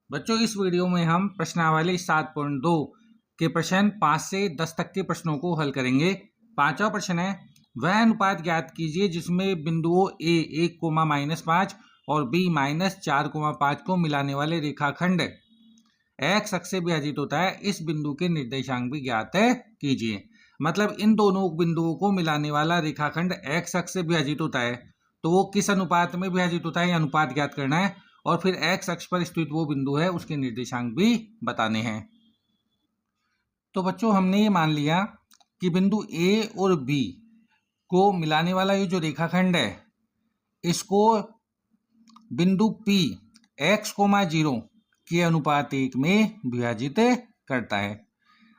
बच्चों, इस वीडियो में हम प्रश्नावली 7.2 के प्रश्न 5 से 10 तक के प्रश्नों को हल करेंगे। पांचवा प्रश्न है, वह अनुपात ज्ञात कीजिए जिसमें बिंदुओं ए 1, और बी -4, को मिलाने वाले रेखाखंड एक्स अक्ष से विभाजित होता है। इस बिंदु के निर्देशांक भी ज्ञात कीजिए। मतलब इन दोनों बिंदुओं को मिलाने वाला रेखाखंड एक्स अक्ष से विभाजित होता है, तो वो किस अनुपात में विभाजित होता है, यह अनुपात ज्ञात करना है। और फिर एक्स अक्ष पर स्थित वो बिंदु है, उसके निर्देशांक भी बताने हैं। तो बच्चों, हमने ये मान लिया कि बिंदु ए और बी को मिलाने वाला ये जो रेखाखंड है, इसको बिंदु पी x,0 के अनुपात 1 में विभाजित करता है।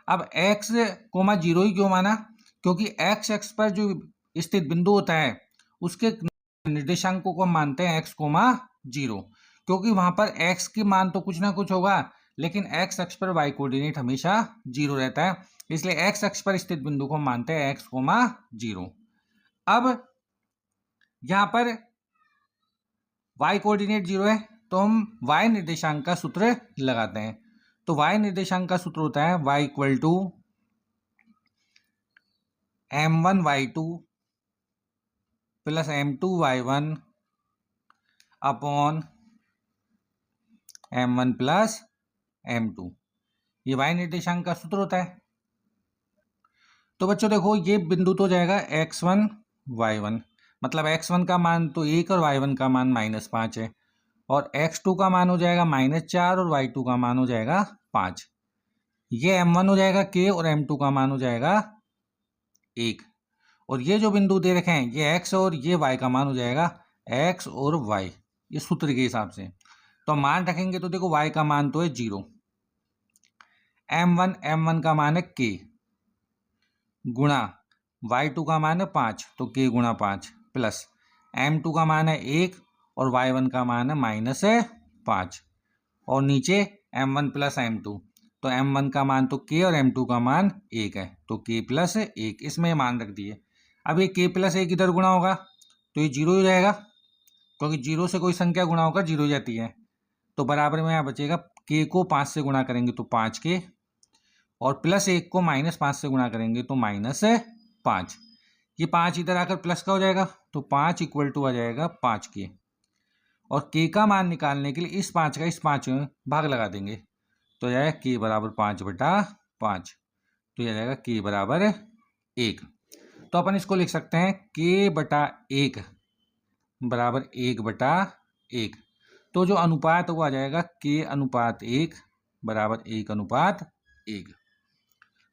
अब x,0 ही क्यों माना? क्योंकि x अक्ष पर जो स्थित बिंदु होता है उसके निर्देशांकों को हम मानते हैं x,0, क्योंकि वहां पर x की मान तो कुछ ना कुछ होगा, लेकिन x अक्ष पर y कोऑर्डिनेट हमेशा 0 रहता है, इसलिए x अक्ष पर स्थित बिंदु को हम मानते हैं x,0। अब यहां पर y कोऑर्डिनेट 0 है, तो हम y निर्देशांक का सूत्र लगाते हैं। तो y निर्देशांक का सूत्र होता है y = m1y2 + m2y1 upon m1 + m2। ये y निर्देशांक का सूत्र होता है। तो बच्चों देखो, ये बिंदु तो जाएगा x1 y1, मतलब x1 का मान तो 1 और y1 का मान -5 है, और x2 का मान हो जाएगा -4 और y2 का मान हो जाएगा 5। ये m1 हो जाएगा k और m2 का मान हो जाएगा 1। और ये जो बिंदु दे रखे हैं, ये x और ये y का मान हो जाएगा x और y, ये सूत्र के हिसाब से। तो मान रखेंगे तो देखो, y का मान तो है 0, m1 का मान है k, गुणा y2 का मान है 5, तो k गुणा 5, प्लस m2 का मान है 1 और y1 का मान है -5, और नीचे m1 + m2, तो m1 का मान तो k और m2 का मान 1 है, तो k + 1, इसमें मान रख दिए। अब ये k + 1 इधर गुणा होगा तो ये 0 हो जाएगा, क्योंकि 0 से कोई संख्या गुणा होकर 0 हो जाती है। तो बराबर में यहाँ बचेगा, k को 5 से गुणा करेंगे तो 5k, और +1 को -5 से गुणा करेंगे तो -5। ये 5 इधर आकर प्लस का हो जाएगा, तो 5 = आ जाएगा 5k। और k का मान निकालने के लिए इस 5 का इस 5 में भाग लगा देंगे, तो जाएगा k = 5/5, तो यह जाएगा k = 1। तो अपन इसको लिख सकते हैं k/1 = 1/1। तो जो अनुपात वो आ जाएगा k/1 = 1/1।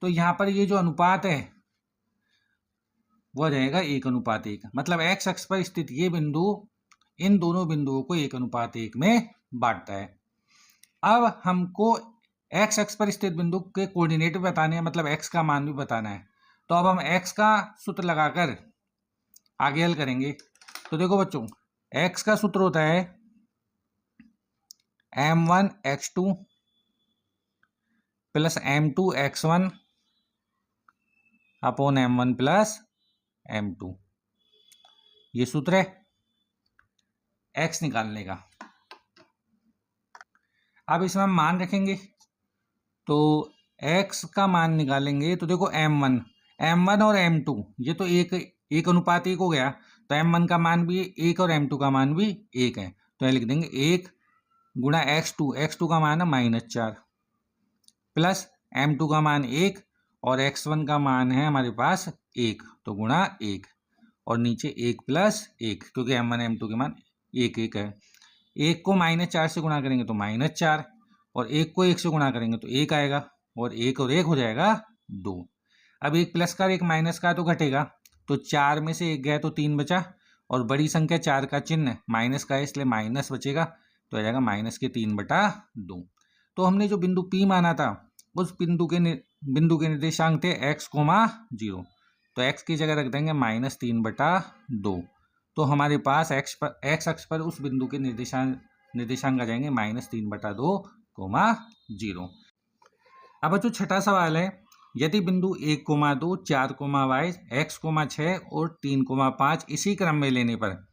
तो यहाँ पर ये जो अनुपात है वो आ जाएगा 1/1। मतलब x अक्ष पर स्थित ये बिंदु इन दोनों बिंदुओं को 1/1 में बांटता है। अब हमको x अक्ष पर स्थित बिंदु के कोऑर्डिनेट भी बताने हैं, मतलब x का मान भी बताना है। तो अब हम x का सूत्र लगाकर आगे हल करेंगे। तो देखो बच्चों, x का सूत्र होता है m1x2 + m2x1 upon m1 + m2। ये सूत्र है x निकालने का। अब इसमें हम मान रखेंगे, तो x का मान निकालेंगे तो देखो m1 और m2 ये तो 1:1 हो गया, तो m1 का मान भी 1 और m2 का मान भी 1 है, तो ये लिख देंगे 1 गुणा x2 का मान है -4, प्लस m2 का मान 1 और x1 का मान है हमारे पास 1, तो गुणा 1, और नीचे 1 + 1, क्योंकि m1 m2 के मान 1 है। 1 को -4 से गुणा करेंगे तो -4, और 1 को 1 से गुणा करेंगे तो 1 आएगा, और 1 और 1 हो जाएगा 2। अब 1 प्लस का और 1 माइनस का तो घटेगा, तो 4 में से 1 गया तो 3 बचा, और बड़ी संख्या 4 का चिन्ह माइनस का है, इसलिए माइनस बचेगा, तो आ जाएगा -3/2। तो हमने जो बिंदु P माना था, उस बिंदु के निर्देशांक थे x,0, तो x की जगह रख देंगे -3/2। तो हमारे पास x अक्ष पर उस बिंदु के निर्देशांक आ जाएंगे -3/2, 0। अब बच्चों छठा सवाल है, यदि बिंदु 1,2, 4,y, x,6 और 3,5 इसी क्रम में लेने पर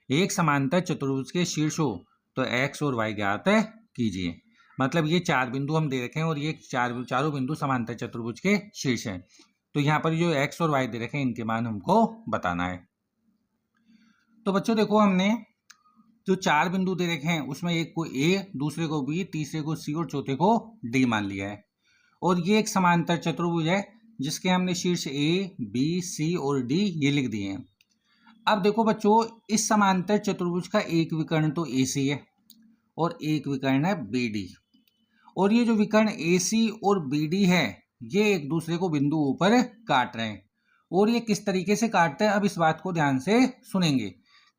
एक समांतर चतुर्भुज के शीर्ष हो, तो x और y ज्ञात कीजिए। मतलब ये 4 बिंदु हम दे रखे हैं और ये चारों बिंदु समांतर चतुर्भुज के शीर्ष हैं। तो यहाँ पर जो x और y दे रखे हैं इनके मान हमको बताना है। तो बच्चों देखो, हमने जो 4 बिंदु दे रखे हैं उसमें एक को a, दूसरे को b, तीसरे को c और चौथे को d मान लिया है। और ये एक समांतर चतुर्भुज है जिसके हमने शीर्ष a, b, c और d ये लिख दिए हैं। अब देखो बच्चों, इस समांतर चतुर्भुज का एक विकर्ण तो AC है और एक विकर्ण है BD। और ये जो विकर्ण AC और BD है ये एक दूसरे को बिंदुओं पर काट रहे हैं। और ये किस तरीके से काटते हैं, अब इस बात को ध्यान से सुनेंगे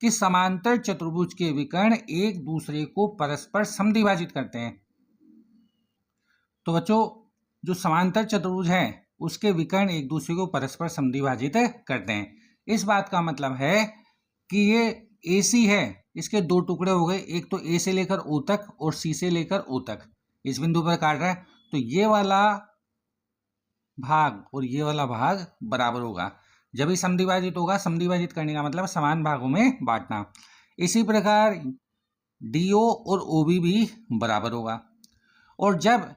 कि समांतर चतुर्भुज के विकर्ण एक दूसरे को परस्पर समद्विभाजित करते हैं। तो बच्चों, जो समांतर चतुर्भुज है उसके विकर्ण एक दूसरे को परस्पर समद्विभाजित करते हैं। इस बात का मतलब है कि ये AC है, इसके दो टुकड़े हो गए, एक तो A से लेकर O तक और C से लेकर O तक इस बिंदु पर काट रहा है। तो ये वाला भाग और ये वाला भाग बराबर होगा जब ही समद्विभाजित होगा। समद्विभाजित करने का मतलब समान भागों में बांटना। इसी प्रकार DO और OB भी बराबर होगा। और जब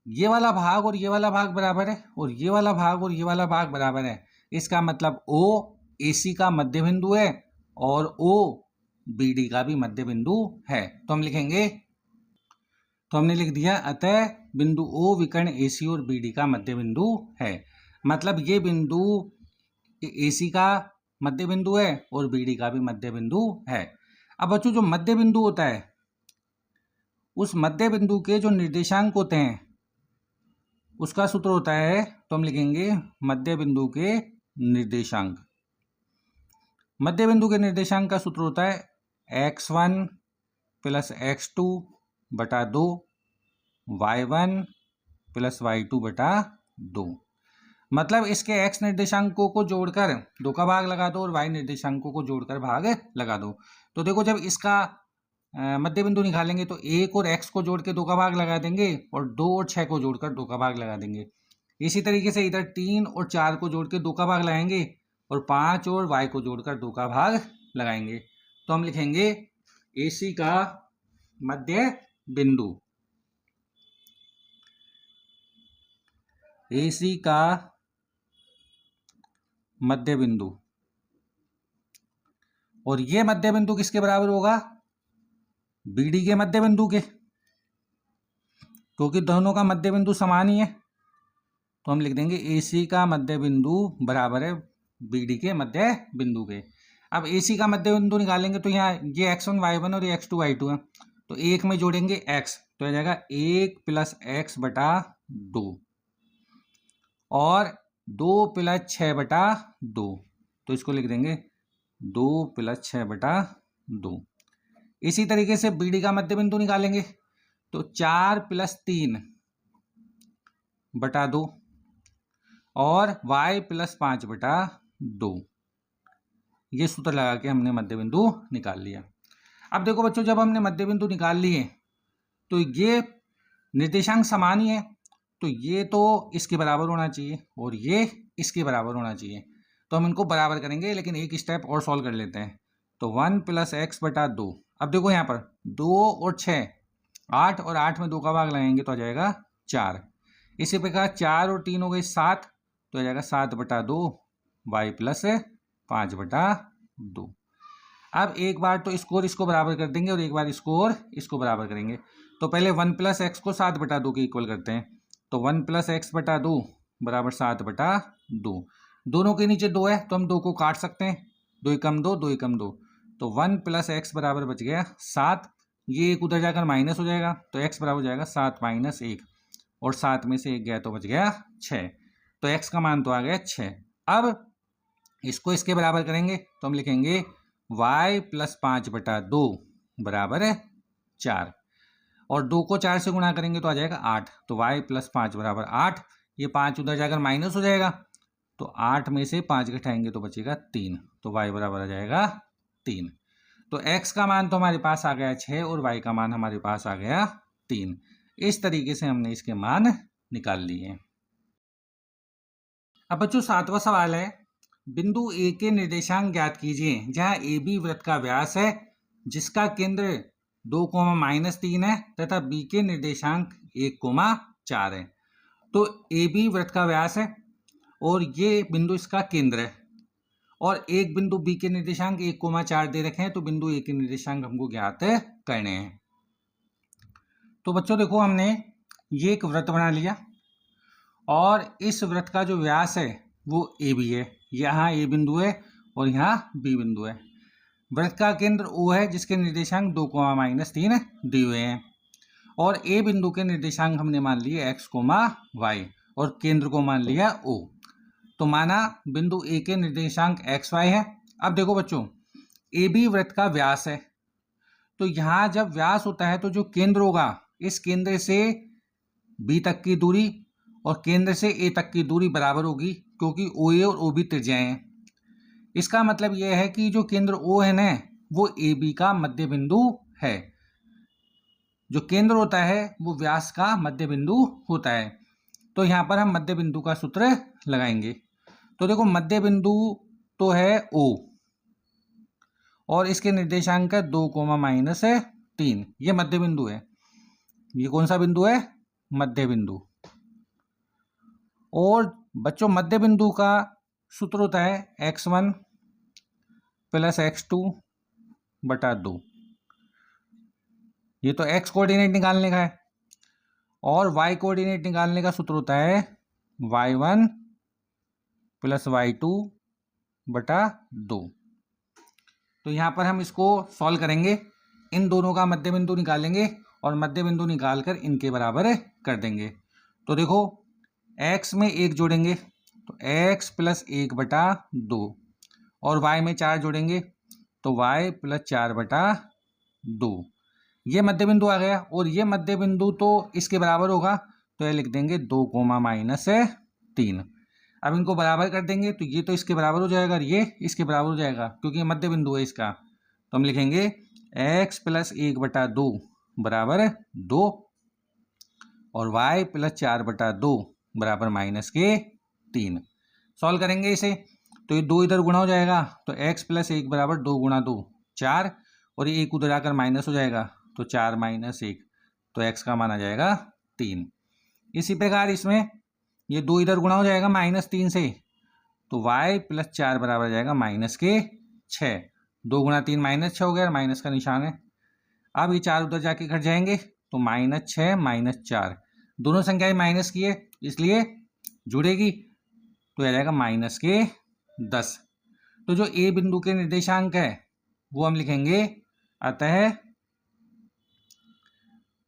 ये वाला भाग और ये वाला भाग बराबर है और ये वाला भाग और ये वाला भाग बराबर है, इसका मतलब O AC का मध्य बिंदु है और O BD का भी मध्य बिंदु है। तो हम लिखेंगे, तो हमने लिख दिया, अतः बिंदु O विकर्ण AC और BD का मध्य बिंदु है। मतलब ये बिंदु AC का मध्य बिंदु है और BD का भी मध्य बिंदु है। अब बच्चों, जो मध्य बिंदु होता है उस मध्य बिंदु के जो निर्देशांक होते हैं उसका सूत्र होता है, तो हम लिखेंगे मध्य बिंदु के निर्देशांक। मध्य बिंदु के निर्देशांक का सूत्र होता है x1 प्लस x2 बटा 2, y1 प्लस y2 बटा 2। मतलब इसके x निर्देशांकों को जोड़कर 2 का भाग लगा दो और y निर्देशांकों को जोड़कर भाग लगा दो। तो देखो, जब इसका मध्य बिंदु निकालेंगे तो 1 और x को जोड़ के 2 का भाग लगा देंगे और 2 और 6 को जोड़कर 2 का भाग लगा देंगे। इसी तरीके से इधर 3 और 4 को जोड़ के 2 का भाग लगाएंगे और 5 और y को जोड़कर 2 का भाग लगाएंगे। तो हम लिखेंगे AC का मध्य बिंदु, AC का मध्य बिंदु, और ये मध्य बिंदु किसके बराबर होगा, BD के मध्य बिंदु के, क्योंकि दोनों का मध्य बिंदु समान ही है। तो हम लिख देंगे AC का मध्य बिंदु बराबर है BD के मध्य बिंदु के। अब AC का मध्य बिंदु निकालेंगे तो यहाँ ये x1 y1 और ये x2 y2 है, तो एक में जोड़ेंगे x, तो आ जाएगा 1 प्लस x बटा 2 और 2 प्लस 6 बटा 2, तो इसको लिख देंगे 2 प्लस 6 बटा 2। इसी तरीके से BD का मध्य बिंदु निकालेंगे तो 4 प्लस 3 बटा 2 और y प्लस 5 बटा 2। ये सूत्र लगा के हमने मध्य बिंदु निकाल लिया। अब देखो बच्चों, जब हमने मध्य बिंदु निकाल लिए तो ये निर्देशांक समान ही है, तो ये तो इसके बराबर होना चाहिए और ये इसके बराबर होना चाहिए। तो हम इनको बराबर करेंगे, लेकिन एक स्टेप और सॉल्व कर लेते हैं। तो 1 प्लस एक्स बटा 2। अब देखो यहाँ पर 2 और 6, 8 और 8 में 2 का भाग लगाएंगे तो आ जाएगा 4। इसी प्रकार 4 और 3 हो गई 7, तो आ जाएगा 7 बटा 2 y प्लस 5 बटा 2। अब एक बार तो इसको और इसको बराबर कर देंगे और एक बार इसको और इसको बराबर करेंगे। तो पहले 1 प्लस एक्स को 7 बटा 2 के इक्वल करते हैं, तो 1 प्लस एक्स बटा 2 बराबर 7 बटा 2। दोनों के नीचे 2 है तो हम 2 को काट सकते हैं, 2 एकम 2, 2 एकम 2, तो 1 प्लस एक्स बराबर बच गया 7। ये एक उधर जाकर माइनस हो जाएगा तो एक्स बराबर हो जाएगा 7 माइनस 1, और 7 में से 1 गया तो बच गया 6। तो एक्स का मान तो आ गया 6। अब इसको इसके बराबर करेंगे तो हम लिखेंगे y प्लस 5 बटा 2 बराबर है 4, और 2 को 4 से गुणा करेंगे तो आ जाएगा 8, तो y प्लस 5 बराबर 8। ये 5 उधर जाकर माइनस हो जाएगा, तो 8 में से 5 घटाएंगे तो बचेगा 3, तो y बराबर आ जाएगा 3। तो x का मान तो हमारे पास आ गया 6 और y का मान हमारे पास आ गया 3। इस तरीके से हमने इसके मान निकाल लिए। अब बच्चों 7वां सवाल है, बिंदु A के निर्देशांक ज्ञात कीजिए जहां AB वृत्त का व्यास है जिसका केंद्र 2,-3 है तथा बी के निर्देशांक 1,4 है। तो ए बी वृत्त का व्यास है और ये बिंदु इसका केंद्र है और एक बिंदु बी के निर्देशांक 1,4 दे रखे हैं, तो बिंदु ए के निर्देशांक हमको ज्ञात करने हैं। तो बच्चों देखो, हमने ये एक वृत्त बना लिया और इस वृत्त का जो व्यास है वो ए बी है। यहाँ ए बिंदु है और यहाँ बी बिंदु है। वृत्त का केंद्र ओ है जिसके निर्देशांक 2,-3 दिए हुए हैं और ए बिंदु के निर्देशांक हमने मान लिए x, y और केंद्र को मान लिया O। तो माना बिंदु ए के निर्देशांक x, y है। अब देखो बच्चों, ए बी वृत्त का व्यास है, तो यहाँ जब व्यास होता है तो जो केंद्र होगा, इस केंद्र से बी तक की दूरी और केंद्र से ए तक की दूरी बराबर होगी, क्योंकि ओ ए और ओ बी त्रिज्याएं हैं। इसका मतलब यह है कि जो केंद्र O है ना, वो ए बी का मध्य बिंदु है। जो केंद्र होता है वो व्यास का मध्य बिंदु होता है। तो यहाँ पर हम मध्य बिंदु का सूत्र लगाएंगे। तो देखो, मध्य बिंदु तो है O और इसके निर्देशांक है 2,-3। ये मध्य बिंदु है। ये कौन सा बिंदु है? मध्य बिंदु। और बच्चों, मध्य बिंदु का सूत्र होता है x1 + x2 / 2। ये तो x कोऑर्डिनेट निकालने का है और y कोऑर्डिनेट निकालने का सूत्र होता है y1 + y2 / 2। तो यहाँ पर हम इसको सॉल्व करेंगे, इन दोनों का मध्य बिंदु निकालेंगे और मध्य बिंदु निकालकर इनके बराबर कर देंगे। तो देखो, x में 1 जोड़ेंगे तो x + 1 / 2 और y में 4 जोड़ेंगे तो y + 4 / 2। ये मध्य बिंदु आ गया और ये मध्य बिंदु तो इसके बराबर होगा, तो ये लिख देंगे 2,-3। अब इनको बराबर कर देंगे तो ये तो इसके बराबर हो जाएगा और ये इसके बराबर हो जाएगा, क्योंकि ये मध्य बिंदु है इसका। तो हम लिखेंगे x + 1 / 2 = 2 और y + 4 / 2 = -3। सॉल्व करेंगे इसे तो ये 2 इधर गुणा हो जाएगा, तो x + 1 = 2 × 2 4 और ये 1 उधर आकर माइनस हो जाएगा, तो 4 - 1, तो x का मान आ जाएगा 3। इसी प्रकार इसमें ये 2 इधर गुणा हो जाएगा -3 से, तो y + 4 बराबर आ जाएगा -6। 2 × 3 -6 हो गया, माइनस का निशान है। अब ये 4 उधर जाके घट जाएंगे, तो -6 - 4 दोनों संख्याएं माइनस की है इसलिए जुड़ेगी, तो आ जाएगा -10। तो जो ए बिंदु के निर्देशांक है वो हम लिखेंगे, अतः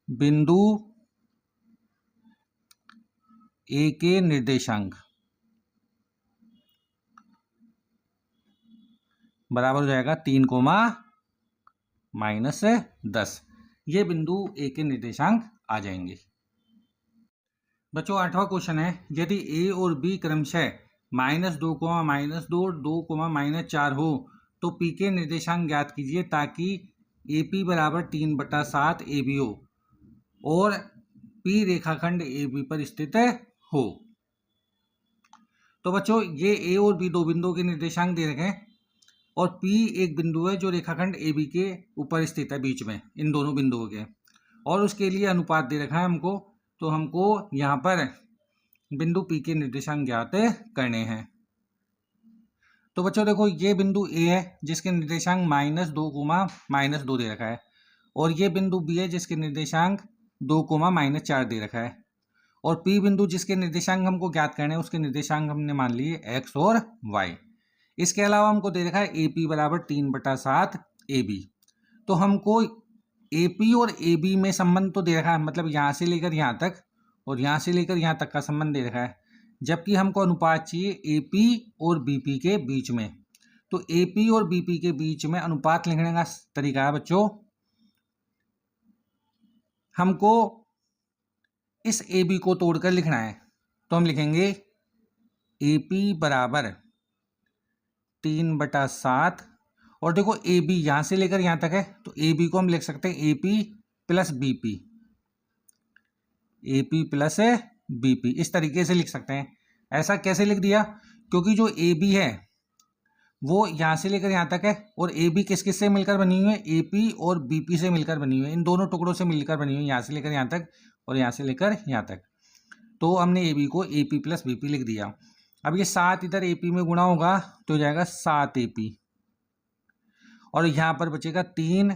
बिंदु ए के निर्देशांक बराबर हो जाएगा 3, -10। ये बिंदु ए के निर्देशांक आ जाएंगे। बच्चों, 8वां क्वेश्चन है, यदि ए और बी क्रमशः -2, -2, 2, -4 हो तो पी के निर्देशांक ज्ञात कीजिए ताकि ए पी बराबर 3/7 ए बी हो और पी रेखाखंड ए बी पर स्थित हो। तो बच्चों, ये ए और बी दो बिंदुओं के निर्देशांक दे रखे हैं और पी एक बिंदु है जो रेखाखंड ए बी के ऊपर स्थित है, बीच में इन दोनों बिंदुओं के, और उसके लिए अनुपात दे रखा है हमको। तो हमको यहाँ पर बिंदु पी के निर्देशांक ज्ञात करने हैं। तो बच्चों देखो, ये बिंदु ए है जिसके निर्देशांक -2, -2 दे रखा है और ये बिंदु बी है जिसके निर्देशांक 2, -4 दे रखा है और पी बिंदु जिसके निर्देशांक हमको ज्ञात करने हैं उसके निर्देशांक हमने मान लिए x और y। इसके अलावा हमको दे रखा है ए पी बराबर 3/7 ए बी। तो हमको ए पी और ए बी में संबंध तो दे रखा है, मतलब यहाँ से लेकर यहाँ तक और यहाँ से लेकर यहाँ तक का संबंध दे रखा है, जबकि हमको अनुपात चाहिए ए पी और बी पी के बीच में। तो ए पी और बी पी के बीच में अनुपात लिखने का तरीका है बच्चों, हमको इस ए बी को तोड़कर लिखना है। तो हम लिखेंगे ए पी बराबर 3/7 और देखो ए बी यहाँ से लेकर यहाँ तक है, तो ए बी को हम लिख सकते हैं A P + B P, A P + B P, इस तरीके से लिख सकते हैं। ऐसा कैसे लिख दिया? क्योंकि जो ए बी है वो यहाँ से लेकर यहाँ तक है, और ए बी किस किस से मिलकर बनी हुई है, ए पी और बी पी से मिलकर बनी हुई है, इन दोनों टुकड़ों से मिलकर बनी हुई है, यहाँ से लेकर यहाँ तक और यहाँ से लेकर यहाँ तक। तो हमने ए बी को A P plus B P लिख दिया। अब ये 7 इधर ए पी में गुणा होगा तो हो जाएगा 7 ए पी, और यहाँ पर बचेगा 3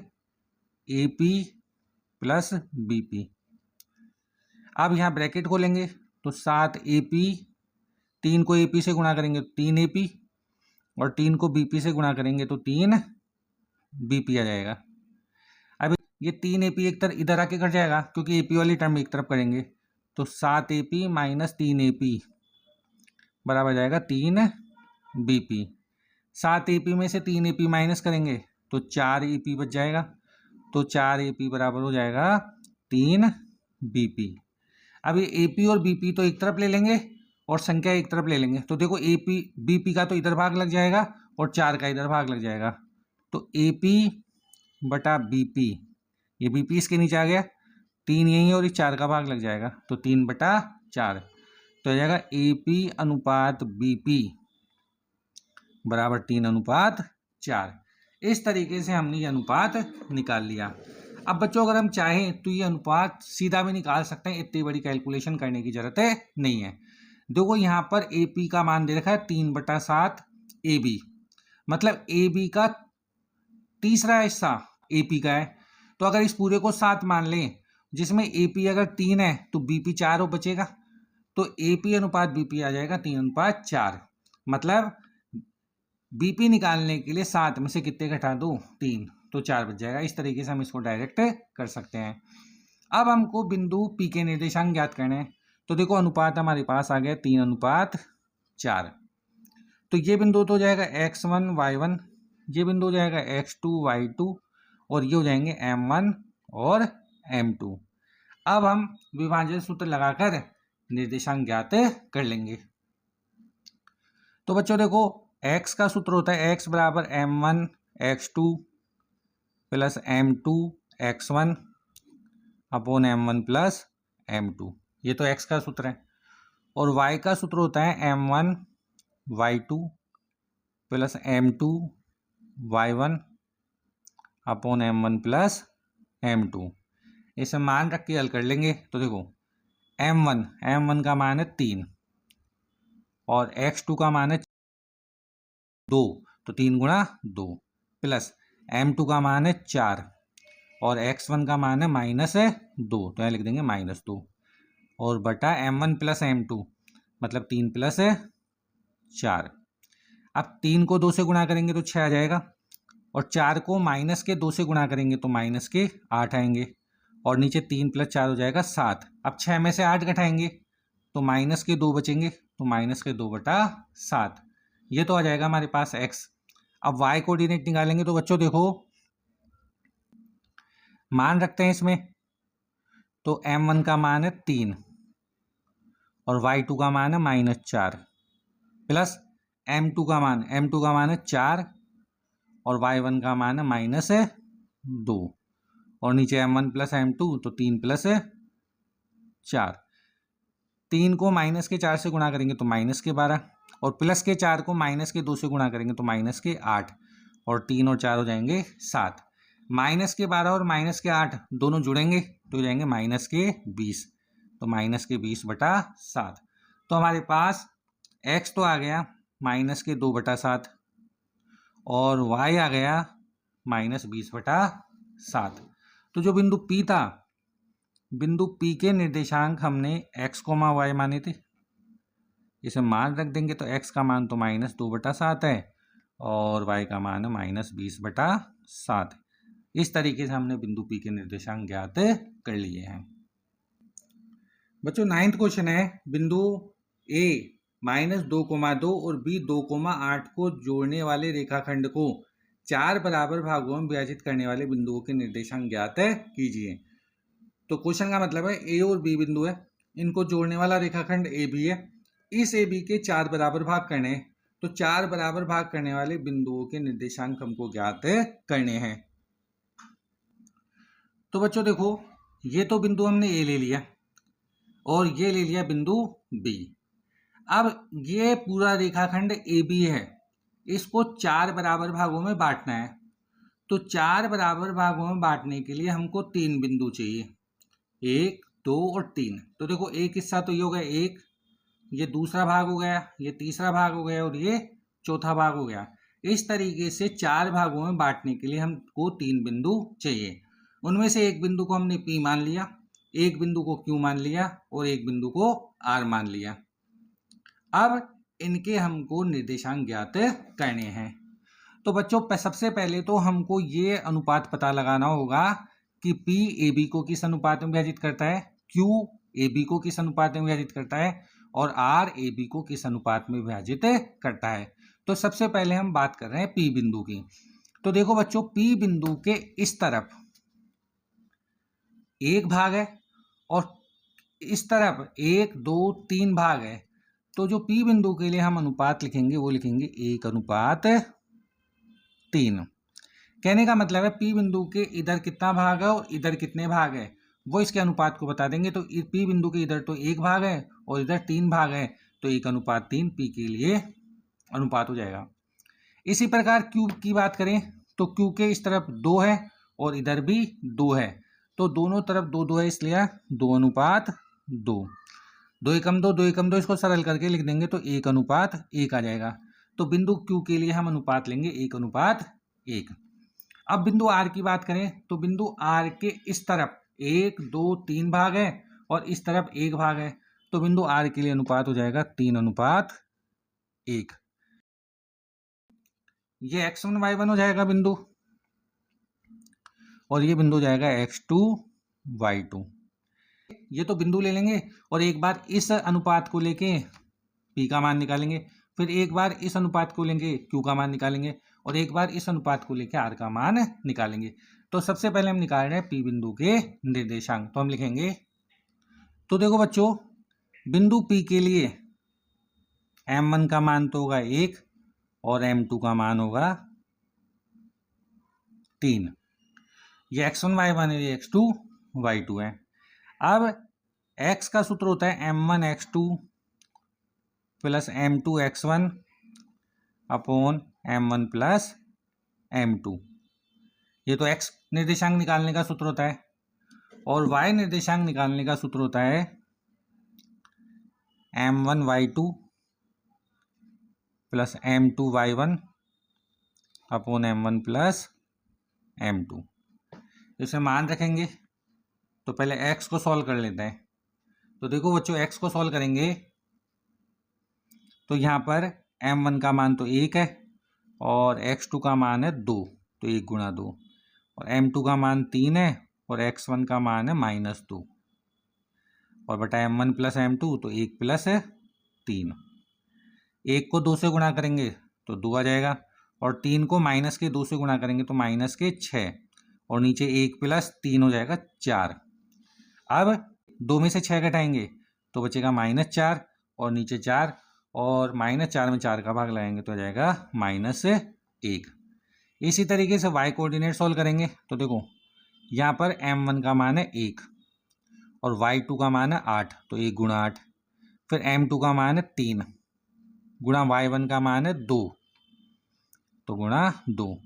A P plus B P. अब यहाँ ब्रैकेट खोलेंगे तो 7 ए पी, 3 को ए पी से गुणा करेंगे तो 3 ए पी, और 3 को बी पी से गुणा करेंगे तो 3 बी पी आ जाएगा। अब ये 3 ए पी एक तरफ इधर आके कट जाएगा क्योंकि ए पी वाली टर्म एक तरफ करेंगे, तो 7 A P minus 3 A P बराबर जाएगा 3 बी पी। 7 ए पी में से 3 ए पी माइनस करेंगे तो 4 ए पी बच जाएगा, तो 4 ए पी बराबर हो जाएगा 3 बी पी। अब ये ए पी और बी पी तो एक तरफ ले लेंगे और संख्या एक तरफ ले लेंगे, तो देखो ए पी बी पी का तो इधर भाग लग जाएगा और 4 का इधर भाग लग जाएगा, तो ए पी बटा बी पी, ये बी पी इसके नीचे आ गया, 3 यहीं और 4 का भाग लग जाएगा तो 3 बटा 4, तो आ जाएगा ए पी अनुपात बी पी बराबर 3 अनुपात 4। इस तरीके से हमने ये अनुपात निकाल लिया। अब बच्चों अगर हम चाहें तो ये अनुपात सीधा भी निकाल सकते हैं, इतनी बड़ी कैलकुलेशन करने की जरूरत नहीं है। देखो यहाँ पर ए पी का मान दे रखा है 3/7 ए बी, मतलब ए बी का तीसरा हिस्सा ए पी का है, तो अगर इस पूरे को 7 मान लें जिसमें ए पी अगर 3 है तो बी पी 4 हो बचेगा, तो ए पी अनुपात बी पी आ जाएगा 3/4। मतलब बी पी निकालने के लिए 7 में से कितने घटा दो, 3, तो 4 बच जाएगा। इस तरीके से हम इसको डायरेक्ट कर सकते हैं। अब हमको बिंदु पी के निर्देशांक ज्ञात करने हैं, तो देखो अनुपात हमारे पास आ गया 3/4। तो ये बिंदु तो हो जाएगा x1 y1, ये बिंदु हो जाएगा x2 y2, और ये हो जाएंगे m1 और m2। अब हम विभाजन सूत्र लगाकर निर्देशांक ज्ञात कर लेंगे। तो बच्चों देखो x का सूत्र होता है x बराबर m1 x2 plus m2 x1 upon m1 plus m2, ये तो x का सूत्र है। और y का सूत्र होता है m1 y2 plus m2 y1 upon m1 plus m2। इसे मान रख के हल कर लेंगे तो देखो m1 का मान है 3 और x2 का मान है 2, तो 3 गुणा 2, प्लस m2 का मान है 4 और x1 का मान है -2, तो यहाँ लिख देंगे -2, और बटा m1 प्लस m2 मतलब 3 प्लस 4। अब 3 को 2 से गुणा करेंगे तो 6 आ जाएगा, और 4 को माइनस के 2 से गुणा करेंगे तो माइनस के 8 आएंगे, और नीचे 3 + 4 हो जाएगा 7। अब 6 में से 8 घटाएंगे तो माइनस के 2 बचेंगे, तो माइनस के 2/7, ये तो आ जाएगा हमारे पास x। अब y कोऑर्डिनेट निकालेंगे तो बच्चों देखो मान रखते हैं इसमें, तो m1 का मान है 3 और y2 का मान है -4 प्लस m2 का मान है 4 और y1 का मान है -2, और नीचे m1 प्लस m2 तो 3 + 4। 3 को -4 से गुणा करेंगे तो -12, और प्लस के 4 को -2 से गुणा करेंगे तो -8, और 3 और 4 हो जाएंगे 7। -12 और -8 दोनों जुड़ेंगे तो हो जाएंगे -20, तो -20/7। तो हमारे पास x तो आ गया -2/7 और y आ गया -20/7। तो जो बिंदु P था, बिंदु P के निर्देशांक हमने x, y माने थे, इसे मान रख देंगे तो x का मान तो -2/7 है और y का मान है -20/7। इस तरीके से हमने बिंदु P के निर्देशांक ज्ञात कर लिए हैं। बच्चों 9th क्वेश्चन है, बिंदु A -2,2 और B 2,8 को जोड़ने वाले रेखाखंड को 4 बराबर भागों में विभाजित करने वाले बिंदुओं के निर्देशांक ज्ञात कीजिए। तो क्वेश्चन का मतलब है A और B बिंदु है, इनको जोड़ने वाला रेखाखंड AB है, इस AB के 4 बराबर भाग करने हैं, तो 4 बराबर भाग करने वाले बिंदुओं के निर्देशांक हमको ज्ञात करने हैं। तो बच्चों देखो ये तो बिंदु हमने A ले लिया और ये ले लिया बिंदु B। अब ये पूरा रेखाखंड AB है, इसको 4 बराबर भागों में बांटना है। तो 4 बराबर भागों में बांटने के लिए हमको 3 बिंदु चाहिए, 1, 2 और 3। तो देखो एक हिस्सा तो ये हो गया 1, ये दूसरा भाग हो गया, ये तीसरा भाग हो गया और ये चौथा भाग हो गया। इस तरीके से 4 भागों में बांटने के लिए हमको 3 बिंदु चाहिए। उनमें से एक बिंदु को हमने P मान लिया, एक बिंदु को Q मान लिया और एक बिंदु को R मान लिया। अब इनके हमको निर्देशांक ज्ञात करने हैं। तो बच्चों सबसे पहले तो हमको ये अनुपात पता लगाना होगा कि P AB को किस अनुपात में विभाजित करता है, Q AB को किस अनुपात में विभाजित करता है और R AB को किस अनुपात में विभाजित करता है। तो सबसे पहले हम बात कर रहे हैं P बिंदु की। तो देखो बच्चों, P बिंदु के इस तरफ एक भाग है और इस तरफ 1, 2, 3 भाग है। तो जो P बिंदु के लिए हम अनुपात लिखेंगे वो लिखेंगे 1:3। कहने का मतलब है P बिंदु के इधर कितना भाग है और इधर कितने भाग है वो इसके अनुपात को बता देंगे। तो P बिंदु के इधर तो 1 भाग है और इधर 3 भाग है, तो 1:3 P के लिए अनुपात हो जाएगा। इसी प्रकार Q की बात करें तो Q के इस तरफ 2 है और इधर भी 2 है, तो दोनों तरफ 2 है, इसलिए 2:2। 2 एकम 2, 2 एकम 2, इसको सरल करके लिख देंगे तो 1:1 आ जाएगा। तो बिंदु Q के लिए हम अनुपात लेंगे 1:1। अब बिंदु R की बात करें तो बिंदु R के इस तरफ 1, 2, 3 भाग है और इस तरफ 1 भाग है, तो बिंदु R के लिए अनुपात हो जाएगा 3:1। ये x1 y1 हो जाएगा बिंदु, और ये बिंदु हो जाएगा x2 y2। ये तो बिंदु ले लेंगे और एक बार इस अनुपात को लेके P का मान निकालेंगे, फिर एक बार इस अनुपात को लेंगे Q का मान निकालेंगे और एक बार इस अनुपात को लेके R का मान निकालेंगे। तो सबसे पहले हम निकाल रहे हैं P बिंदु के निर्देशांक। तो हम लिखेंगे, तो देखो बच्चों, बिंदु P के लिए M1 का मान तो होगा 1 और M2 का मान होगा 3। ये x1 y1 है, ये x2 y2 है। अब x का सूत्र होता है m1 x2 plus m2 x1 upon m1 plus m2। ये तो x निर्देशांक निकालने का सूत्र होता है, और y निर्देशांक निकालने का सूत्र होता है m1 y2 plus m2 y1 upon m1 plus m2। इसे मान रखेंगे तो पहले x को सॉल्व कर लेते हैं। तो देखो बच्चों, x को सॉल्व करेंगे तो यहाँ पर m1 का मान तो 1 है और x2 का मान है 2, तो 1 गुणा 2, और m2 का मान 3 है और x1 का मान है -2, और बटा m1 प्लस m2, तो 1 प्लस 3। 1 को 2 से गुणा करेंगे तो 2 आ जाएगा, और 3 को माइनस के 2 से गुणा करेंगे तो माइनस के 6, और नीचे 1 प्लस 3 हो जाएगा 4। अब 2 में से 6 घटाएंगे तो बचेगा -4 और नीचे 4, और -4 में 4 का भाग लगाएंगे तो आ जाएगा -1। इसी तरीके से y कोऑर्डिनेट सॉल्व करेंगे तो देखो, यहाँ पर m1 का मान है 1 और y2 का मान है 8, तो 1 गुणा 8, फिर m2 का मान है 3 गुणा y1 का मान है 2, तो गुणा 2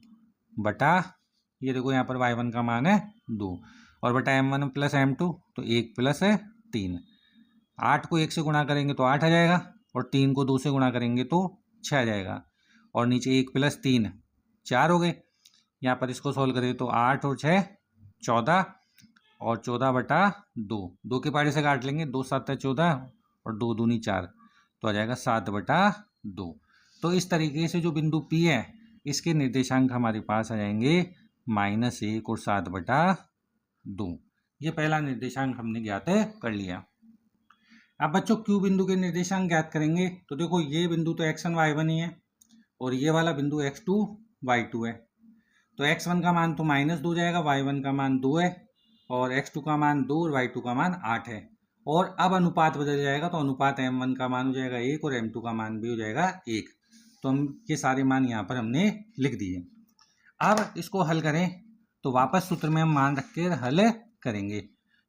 बटा, ये देखो यहाँ पर y1 का मान है 2, और बटा m1 प्लस m2, तो 1 प्लस 3। 8 को 1 से गुणा करेंगे तो 8 आ जाएगा, और 3 को 2 से गुणा करेंगे तो 6 आ जाएगा, और नीचे 1 प्लस 3 4 हो गए। यहाँ पर इसको सॉल्व करें तो 8 और 6 14, और 14 बटा 2, 2 के पहाड़े से काट लेंगे, 2 7 14 और 2 दूनी 4, तो आ जाएगा 7 बटा 2। तो इस तरीके से जो बिंदु P है इसके निर्देशांक हमारे पास आ जाएंगे -1 और 7 बटा 2। ये पहला निर्देशांक हमने ज्ञात कर लिया। अब बच्चों Q बिंदु के निर्देशांक ज्ञात करेंगे तो देखो, ये बिंदु तो x1 y1 ही है और ये वाला बिंदु x2 y2 है। तो x1 का मान तो -2 जाएगा, y1 का मान 2 है और x2 का मान 2 और y2 का मान 8 है। और अब अनुपात बदल जाएगा, तो अनुपात m1 का मान हो जाएगा 1 और m2 का मान भी हो जाएगा 1। तो हम ये सारे मान यहाँ पर हमने लिख दिए। अब इसको हल करें तो वापस सूत्र में हम मान रख के हल करेंगे।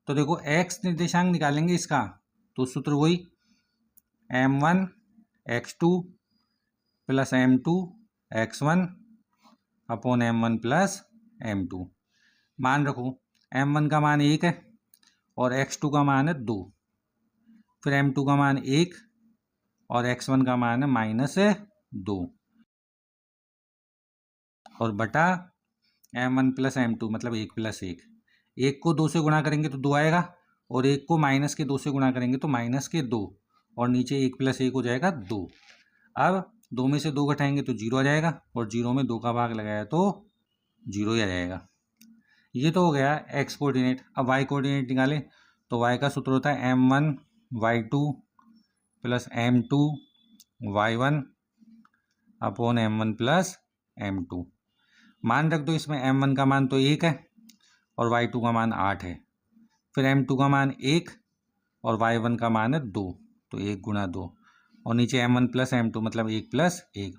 तो देखो, x निर्देशांक निकालेंगे इसका, तो सूत्र वही m1 x2 plus m2 x1 upon m1 plus m2। मान रखो m1 का मान 1 है और x2 का मान है 2, फिर m2 का मान 1 और x1 का मान है -2 और बटा m1 प्लस m2 मतलब 1 प्लस 1। 1 को 2 से गुणा करेंगे तो 2 आएगा और 1 को -2 से गुणा करेंगे तो -2 और नीचे 1 प्लस 1 हो जाएगा 2। अब 2 में से 2 घटाएंगे तो 0 आ जाएगा और 0 में 2 का भाग लगाया तो 0 ही आ जाएगा। ये तो हो गया x कोऑर्डिनेट। अब y कोऑर्डिनेट निकालें तो y का सूत्र होता है m1 y2 plus m2 y1 upon m1 plus m2। मान रख दो इसमें m1 का मान तो 1 है और y2 का मान 8 है, फिर m2 का मान 1 और y1 का मान है 2, तो 1 गुणा 2 और नीचे m1 प्लस m2 मतलब 1 प्लस 1।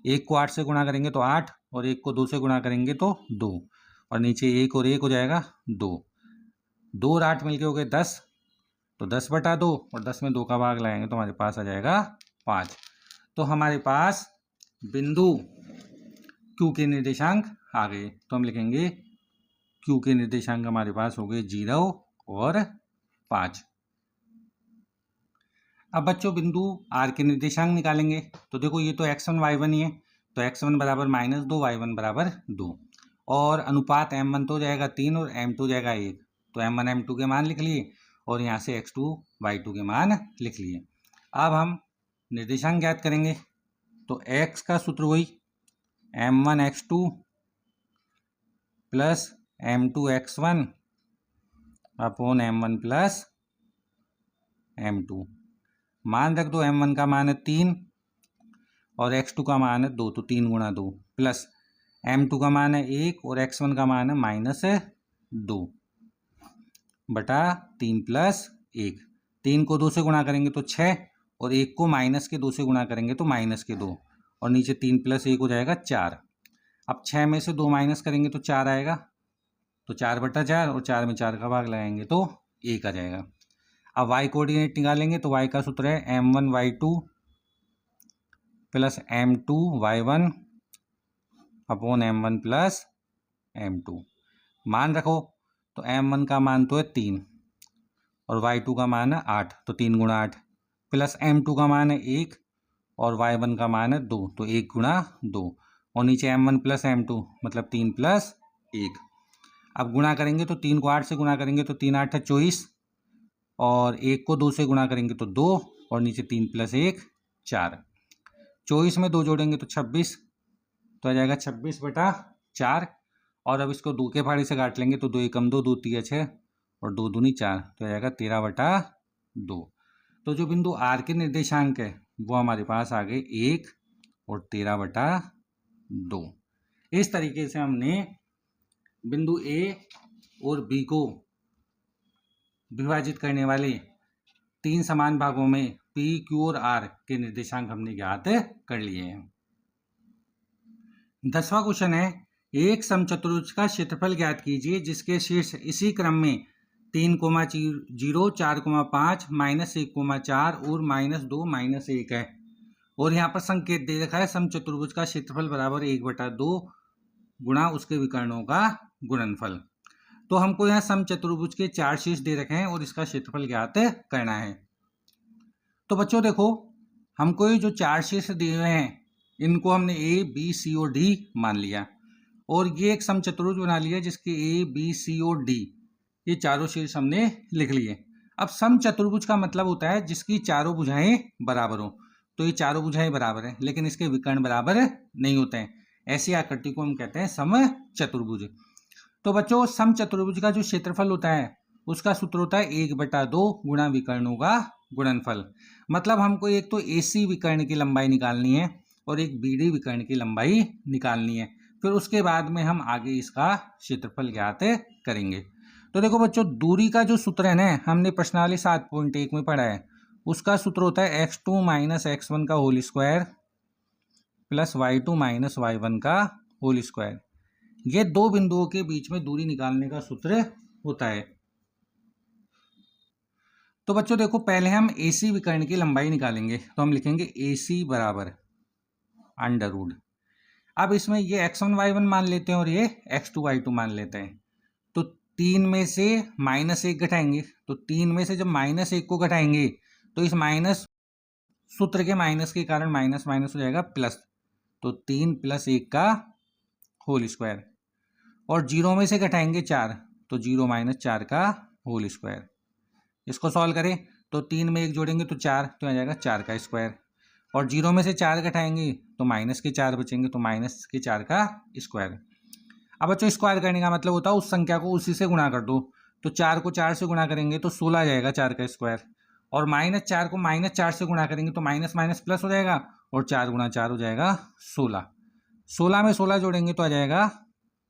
1 को 8 से गुणा करेंगे तो 8 और 1 को 2 से गुणा करेंगे तो 2 और नीचे 1 और 1 हो जाएगा 2। 2 और 8 मिलके हो गए 10, तो 10 बटा 2 और 10 में 2 का भाग लगाएंगे तो हमारे पास आ जाएगा 5। तो हमारे पास बिंदु Q के निर्देशांक आ गए। तो हम लिखेंगे Q के निर्देशांक हमारे पास हो गए 0 और 5। अब बच्चों बिंदु R के निर्देशांक निकालेंगे। तो देखो ये तो x1 y1 ही है, तो x1 बराबर -2 y1 बराबर 2 और अनुपात m1 तो हो जाएगा 3 और m2 हो जाएगा 1, तो m1 m2 के मान लिख लिए और यहाँ से x2 y2 के मान लिख लिए। अब हम निर्देशांक ज्ञात करेंगे तो x का सूत्र वही m1 x2 plus m2 x1 upon m1 plus m2। मान रख दो m1 का मान है 3 और x2 का मान है 2, तो 3 गुणा 2 प्लस m2 का मान है 1 और x1 का मान है -2 बटा 3 प्लस 1। 3 को 2 से गुणा करेंगे तो 6 और 1 को -2 से गुणा करेंगे तो -2 और नीचे 3 प्लस 1 हो जाएगा 4। अब 6 में से 2 माइनस करेंगे तो 4 आएगा, तो 4 बटा 4 और 4 में 4 का भाग लगाएंगे तो 1 आ जाएगा। अब y कोऑर्डिनेट निकालेंगे तो y का सूत्र है m1 y2 plus m2 y1 upon m1 plus m2। मान रखो तो m1 का मान तो है 3 और y2 का मान है 8, तो 3 गुणा 8 प्लस m2 का मान है 1 और y1 का मान है 2, तो 1 गुणा 2 और नीचे m1 प्लस m2 मतलब 3 प्लस 1। अब गुणा करेंगे तो 3 को 8 से गुणा करेंगे तो 3 8 है 24 और 1 को 2 से गुणा करेंगे तो 2 और नीचे 3 प्लस 1 4। 24 में 2 जोड़ेंगे तो 26, तो आ जाएगा 26 बटा 4 और अब इसको 2 के फाड़े से काट लेंगे तो 2 एकम 2 2 3 6 और 2 दूनी 4, तो आ जाएगा 13 बटा 2। तो जो बिंदु R के निर्देशांक है वो हमारे पास आ गए 1 और 13 बटा 2। इस तरीके से हमने बिंदु A और B को विभाजित करने वाले 3 समान भागों में P, Q और R के निर्देशांक हमने ज्ञात कर लिए हैं। 10वां क्वेश्चन है, एक समचतुर्भुज का क्षेत्रफल ज्ञात कीजिए जिसके शीर्ष इसी क्रम में 3, 0, 4, 5, -1, 4 और -2, -1 है और यहाँ पर संकेत दे रखा है समचतुर्भुज का क्षेत्रफल बराबर 1/2 गुणा उसके विकर्णों का गुणनफल। तो हमको यहाँ समचतुर्भुज के 4 शीर्ष दे रखे हैं और इसका क्षेत्रफल ज्ञात करना है। तो बच्चों देखो हमको ये जो 4 शीर्ष दिए हुए हैं इनको हमने A, B, C और D मान लिया और ये एक समचतुर्भुज बना लिया जिसके A, B, C और D ये चारों शीर्ष हमने लिख लिए। अब समचतुर्भुज का मतलब होता है जिसकी चारों भुजाएं बराबर हो, तो ये चारों भुजाएं बराबर है लेकिन इसके विकर्ण बराबर नहीं होते हैं, ऐसी आकृति को हम कहते हैं समचतुर्भुज। तो बच्चों समचतुर्भुज का जो क्षेत्रफल होता है उसका सूत्र होता है 1/2 गुणा विकर्णों का गुणनफल। मतलब हमको एक तो AC विकर्ण की लंबाई निकालनी है और एक BD विकर्ण की लंबाई निकालनी है, फिर उसके बाद में हम आगे इसका क्षेत्रफल ज्ञात करेंगे। तो देखो बच्चों दूरी का जो सूत्र है ना हमने प्रश्नावली 7.1 में पढ़ा है, उसका सूत्र होता है x2 - x1 का whole square plus y2 - y1 का होल स्क्वायर। ये दो बिंदुओं के बीच में दूरी निकालने का सूत्र होता है। तो बच्चों देखो पहले हम AC विकर्ण की लंबाई निकालेंगे, तो हम लिखेंगे AC बराबर √, अब इसमें ये x1 y1 मान लेते हैं और ये x2 y2 मान लेते हैं। तो 3 में से -1 घटाएंगे, तो 3 में से जब -1 को घटाएंगे तो इस माइनस सूत्र के माइनस के कारण माइनस माइनस हो जाएगा प्लस, तो 3 + 1 का होल स्क्वायर। और 0 में से घटाएंगे 4, तो 0 - 4 का होल स्क्वायर। इसको सॉल्व करें तो 3 में 1 जोड़ेंगे तो 4, तो आ जाएगा 4 का स्क्वायर। और 0 में से 4 घटाएंगे तो माइनस के 4 बचेंगे, तो माइनस के 4 का स्क्वायर। अब बच्चों स्क्वायर करने का मतलब होता है उस संख्या को उसी से गुणा कर दो, तो 4 को 4 से गुणा करेंगे तो 16 आ जाएगा 4 का स्क्वायर। और -4 को -4 से गुणा करेंगे तो माइनस माइनस प्लस हो जाएगा, और 4 × 4 हो जाएगा 16। 16 में 16 जोड़ेंगे तो आ जाएगा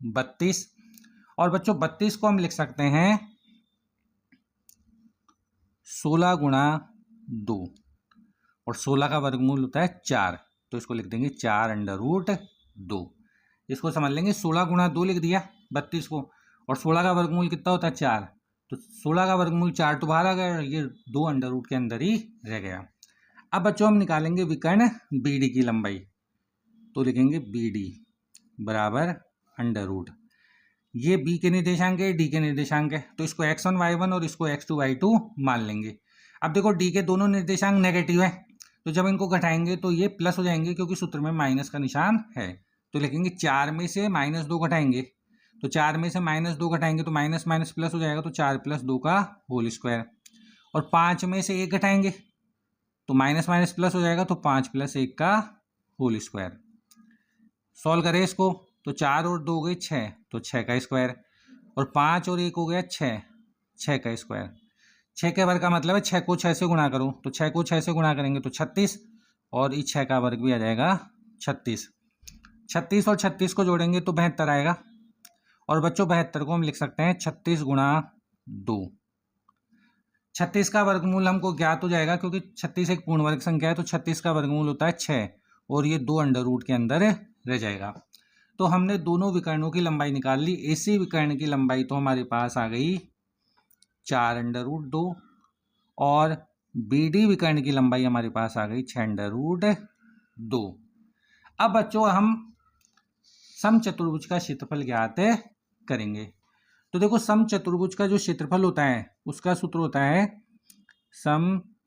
32। और बच्चों 32 को हम लिख सकते हैं 16 × 2, और 16 का वर्गमूल होता है 4, तो इसको लिख देंगे 4√2। इसको समझ लेंगे 16 × 2 लिख दिया 32 को, और 16 का वर्गमूल कितना होता है 4, तो 16 का वर्गमूल 4 तो बाहर आ गया, ये 2 अंडर रूट के अंदर ही रह गया। अब बच्चों हम निकालेंगे विकर्ण BD की लंबाई, तो लिखेंगे BD बराबर अंडर रूट, ये B के निर्देशांक है, D के निर्देशांक है, तो इसको x1 y1 और इसको x2 y2 मान लेंगे। अब देखो D के दोनों निर्देशांक नेगेटिव है, तो जब इनको घटाएंगे तो ये प्लस हो जाएंगे क्योंकि सूत्र में माइनस का निशान है। तो लिखेंगे 4 में से -2 घटाएंगे, तो 4 में से -2 घटाएंगे तो माइनस माइनस प्लस हो जाएगा, तो 4 + 2 का होल स्क्वायर। और 5 में से 1 घटाएंगे तो माइनस माइनस प्लस हो जाएगा, तो 5 + 1 का होल स्क्वायर। सॉल्व करें इसको तो 4 और 2 हो गए 6, तो 6 का स्क्वायर। और 5 और 1 हो गया 6, 6 का स्क्वायर। 6 के वर्ग का मतलब है 6 को 6 से गुणा करो, तो 6 को 6 से गुणा करेंगे तो 36, और इस 6 का वर्ग भी आ जाएगा 36। 36 और 36 को जोड़ेंगे तो 72 आएगा। और बच्चों 72 को हम लिख सकते हैं 36 × 2। 36 का वर्गमूल हमको ज्ञात हो जाएगा क्योंकि 36 एक पूर्ण वर्ग संख्या है, तो 36 का वर्गमूल होता है 6, और ये 2 अंडर रूट के अंदर रह जाएगा। तो हमने दोनों विकर्णों की लंबाई निकाल ली। AC विकर्ण की लंबाई तो हमारे पास आ गई 4√2, और BD विकर्ण की लंबाई हमारे पास आ गई 6√2। अब बच्चों हम समचतुर्भुज का क्षेत्रफल ज्ञात करेंगे। तो देखो समचतुर्भुज का जो क्षेत्रफल होता है उसका सूत्र होता है समचतुर्भुज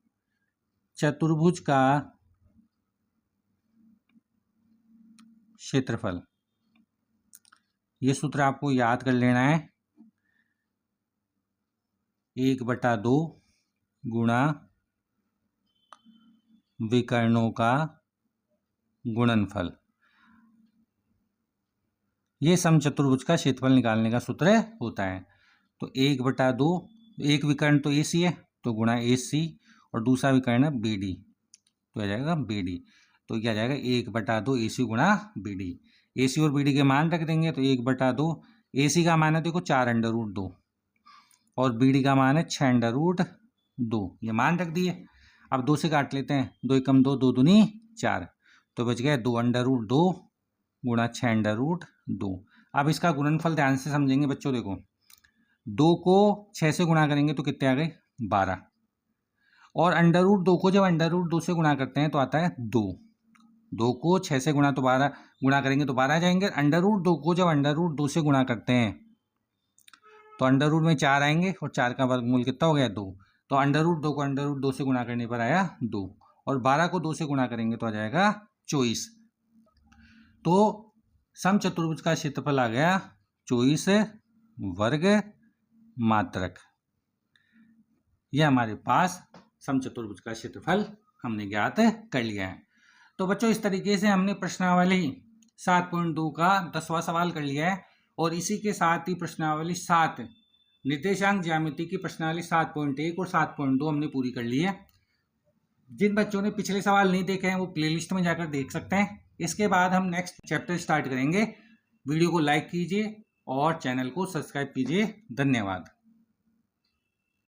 का क्षेत्रफल। ये सूत्र आपको याद कर लेना है, 1/2 गुणा विकर्णों का गुणनफल। ये समचतुर्भुज का क्षेत्रफल निकालने का सूत्र होता है। तो 1/2, एक विकर्ण तो AC है तो गुणा AC, और दूसरा विकर्ण है BD, तो आ जाएगा BD। तो क्या जाएगा 1/2 AC गुणा BD। AC और BD के मान रख देंगे, तो 1/2 AC का मान है देखो 4√2, और BD का मान है 6√2, ये मान रख दिए। अब 2 से काट लेते हैं, 2 × 2 2 दूनी 4, तो बच गया 2√2 गुणा 6√2। अब इसका गुणनफल ध्यान से समझेंगे बच्चों। देखो 2 को 6 से गुणा करेंगे तो कितने आ गए 12, और अंडर रूट 2 को जब अंडर रूट 2 से गुणा करते हैं तो आता है 2। 2 को 6 से गुणा तो 12 गुणा करेंगे तो 12 आ जाएंगे। अंडर रूट 2 को जब अंडर रूट 2 से गुणा करते हैं तो अंडर रूट में 4 आएंगे, और 4 का वर्गमूल कितना हो गया 2। तो अंडर रूट 2 को अंडर रूट 2 से गुणा करने पर आया 2, और 12 को 2 से गुणा करेंगे तो आ जाएगा 24। तो समचतुर्भुज का क्षेत्रफल आ गया 24 वर्ग मात्रक। यह हमारे पास समचतुर्भुज का क्षेत्रफल हमने ज्ञात कर लिया है। तो बच्चों इस तरीके से हमने प्रश्नावली 7.2 का 10वां सवाल कर लिया है, और इसी के साथ ही प्रश्नावली 7 निर्देशांक ज्यामिति की प्रश्नावली 7.1 और 7.2 हमने पूरी कर ली है। जिन बच्चों ने पिछले सवाल नहीं देखे हैं वो प्लेलिस्ट में जाकर देख सकते हैं। इसके बाद हम नेक्स्ट चैप्टर स्टार्ट करेंगे। वीडियो को लाइक कीजिए और चैनल को सब्सक्राइब कीजिए। धन्यवाद।